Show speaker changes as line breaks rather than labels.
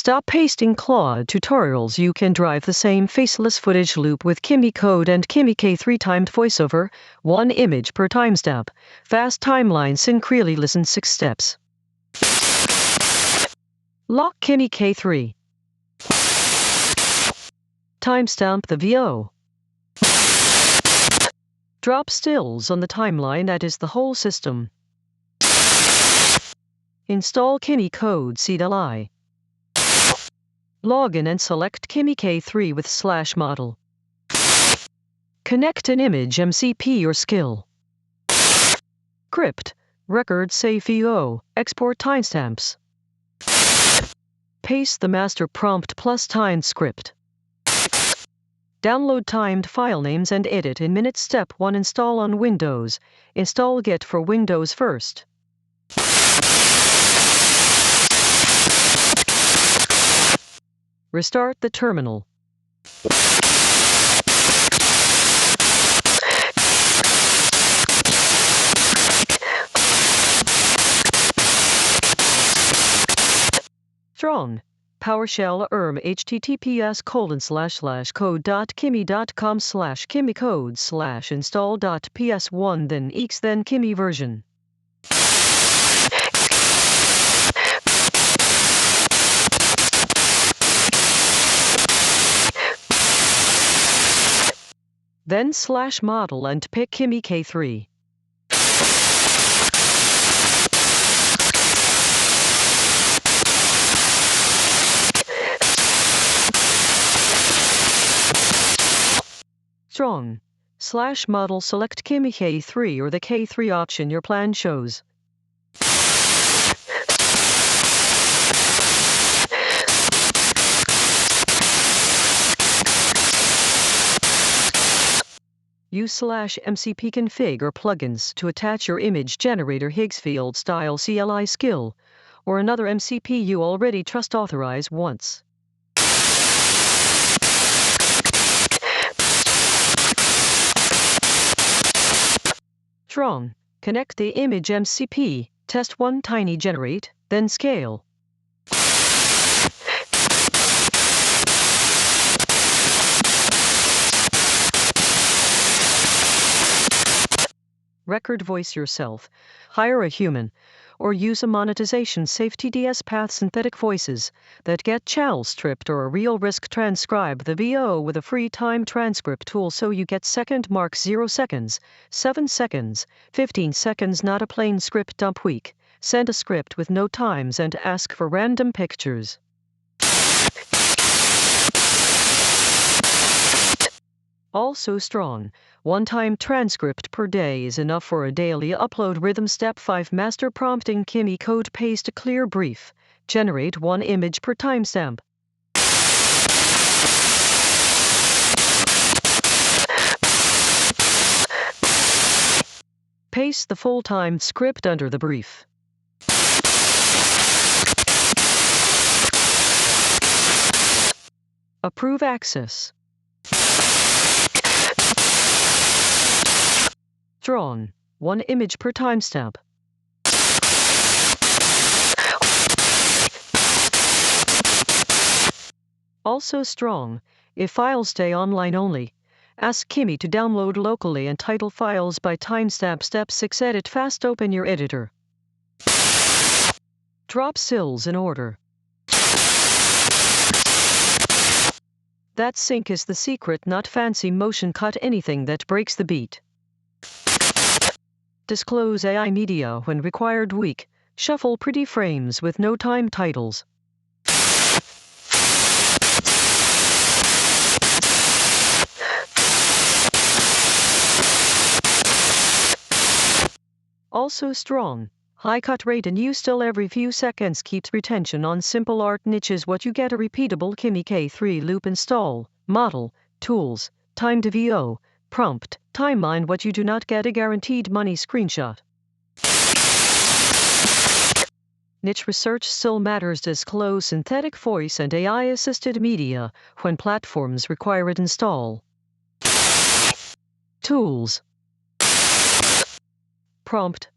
Stop pasting Claude tutorials. You can drive the same faceless footage loop with Kimi Code and Kimi K3 timed voiceover, 1 image per timestamp. Fast timeline synchrony. Listen 6 steps. Lock Kimi K3. Timestamp the VO. Drop stills on the timeline, that is the whole system. Install Kimi Code CLI. Log in and select Kimi K3 with /model. Connect an image MCP or skill. Script, record save VO, export timestamps. Paste the master prompt plus timed script. Download timed file names and edit in minutes. Step 1. Install on Windows. Install Git for Windows first. Restart the terminal. Strong. PowerShell https://code.kimi.com/kimicode/install.ps1 then ex then Kimi version. Then /model and pick Kimi K3. Strong. /model select Kimi K3 or the K3 option your plan shows. Use /mcp config or plugins to attach your image generator Higgsfield style CLI skill or another MCP you already trust. Authorize once. Strong. Connect the image MCP, test 1 tiny generate, then scale. Record voice yourself, hire a human, or use a monetization-safe TDS path. Synthetic voices that get channel stripped or a real risk. Transcribe the VO with a free time transcript tool so you get second mark 0 seconds, 7 seconds, 15 seconds, not a plain script dump. Weak. Send a script with no times and ask for random pictures. Also strong. 1 time transcript per day is enough for a daily upload rhythm. Step 5. Master prompting Kimi Code. Paste a clear brief. Generate 1 image per timestamp. Paste the full-timed script under the brief. Approve access. Strong. 1 image per timestamp. Also strong. If files stay online only, ask Kimi to download locally and title files by timestamp. Step 6. Edit fast. Open your editor. Drop stills in order. That sync is the secret, not fancy motion cut. Anything that breaks the beat. Disclose AI media when required. Weak. Shuffle pretty frames with no time titles. Also strong. High cut rate and use still every few seconds keeps retention on simple art niches. What you get: a repeatable Kimi K3 loop. Install, model, tools, time to VO, prompt, timeline. What you do not get: a guaranteed money screenshot. Niche research still matters. Disclose synthetic voice and AI assisted media when platforms require it. Install. Tools. Prompt,